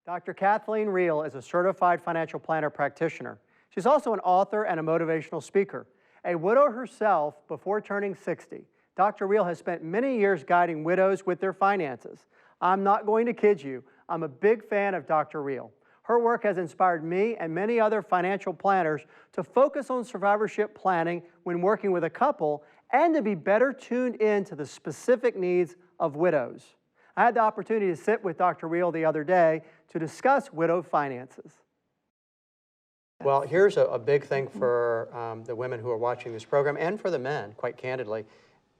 Dr. Kathleen Rehl is a certified financial planner practitioner. She's also an author and a motivational speaker. A widow herself before turning 60, Dr. Rehl has spent many years guiding widows with their finances. I'm not going to kid you, I'm a big fan of Dr. Rehl. Her work has inspired me and many other financial planners to focus on survivorship planning when working with a couple and to be better tuned in to the specific needs of widows. I had the opportunity to sit with Dr. Rehl the other day to discuss widow finances. Well, here's a big thing for the women who are watching this program and for the men, quite candidly.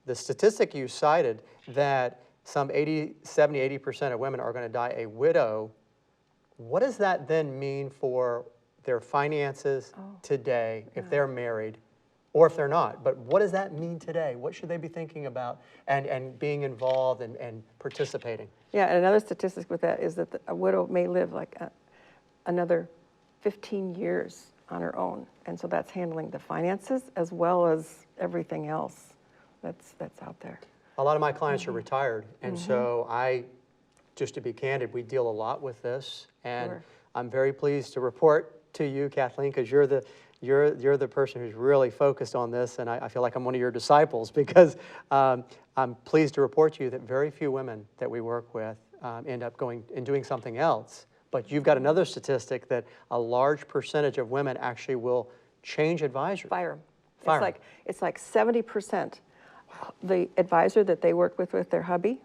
The statistic you cited that some 70–80% of women are going to die a widow, what does that then mean for their finances today if they're married or if they're not? But what does that mean today? What should they be thinking about and being involved and participating? Yeah, and another statistic with that is that a widow may live like another 15 years on her own. And so that's handling the finances as well as everything else that's out there. A lot of my clients are retired, and so just to be candid, we deal a lot with this, and I'm very pleased to report to you, Kathleen, because you're the person who's really focused on this, and I feel like I'm one of your disciples because I'm pleased to report to you that very few women that we work with end up going and doing something else. But you've got another statistic that a large percentage of women actually will change advisors. Fire them. It's like 70%. The advisor that they work with their hubby,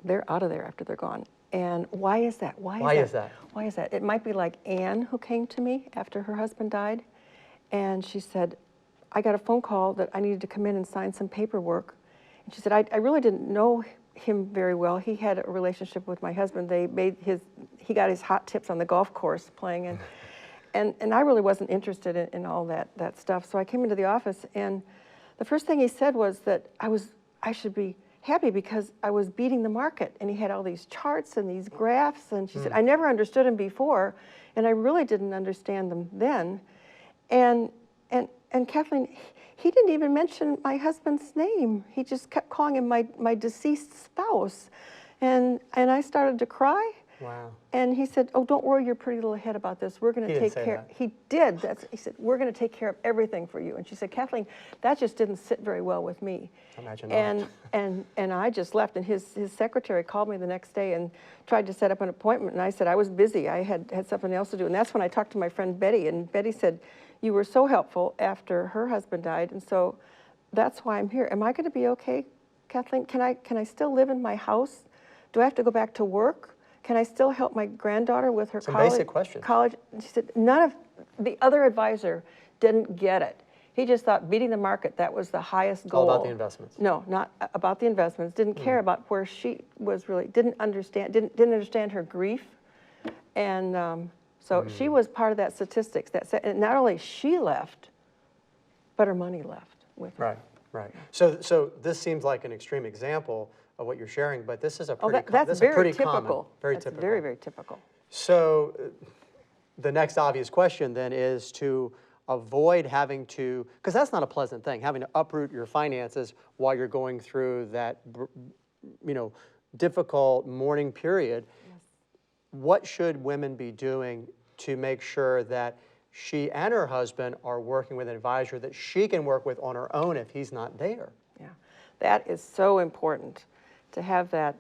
they're out of there after they're gone. And why is that? Why is that? It might be like Anne, who came to me after her husband died, and she said, I got a phone call that I needed to come in and sign some paperwork. And she said, I really didn't know him very well. He had a relationship with my husband. He got his hot tips on the golf course playing, and I really wasn't interested in all that stuff. So I came into the office, and the first thing he said was that I should be happy because I was beating the market, and he had all these charts and these graphs, and she said, I never understood him before, and I really didn't understand them then. And Kathleen, he didn't even mention my husband's name. He just kept calling him my deceased spouse. And I started to cry. Wow. And he said, oh, don't worry your pretty little head about this. We're going to take care. He did. He said, we're going to take care of everything for you. And she said, Kathleen, that just didn't sit very well with me. Imagine not. And I just left. And his secretary called me the next day and tried to set up an appointment. And I said, I was busy. I had something else to do. And that's when I talked to my friend Betty. And Betty said, you were so helpful after her husband died. And so that's why I'm here. Am I going to be okay, Kathleen? Can I still live in my house? Do I have to go back to work? Can I still help my granddaughter with her basic questions. college? And she said, none of the other advisor didn't get it. He just thought beating the market, that was the highest goal. All about the investments. No, not about the investments. Didn't care about where she was really, didn't understand her grief. And so she was part of that statistics. And not only she left, but her money left with her. Right. So this seems like an extreme example of what you're sharing, but this is a pretty that's very typical. Typical. Very that's typical. Very, very typical. So the next obvious question then is to avoid having to, because that's not a pleasant thing, having to uproot your finances while you're going through that, difficult mourning period. Yes. What should women be doing to make sure that she and her husband are working with an advisor that she can work with on her own if he's not there? Yeah, that is so important, to have that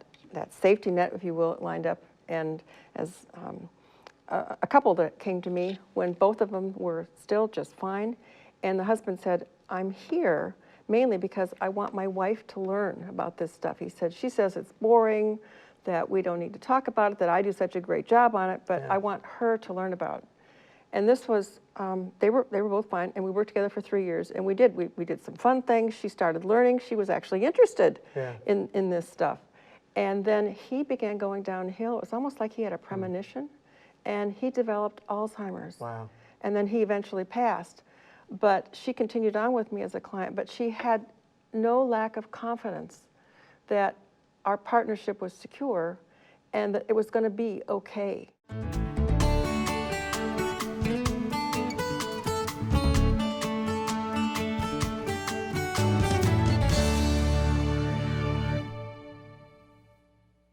safety net, if you will, lined up. And as a couple that came to me when both of them were still just fine, and the husband said, I'm here mainly because I want my wife to learn about this stuff. He said, she says it's boring, that we don't need to talk about it, that I do such a great job on it, but I want her to learn about it. And this was, they were both fine, and we worked together for 3 years, and we did some fun things. She started learning. She was actually interested in this stuff. And then he began going downhill. It was almost like he had a premonition, and he developed Alzheimer's. Wow. And then he eventually passed. But she continued on with me as a client, but she had no lack of confidence that our partnership was secure and that it was going to be okay.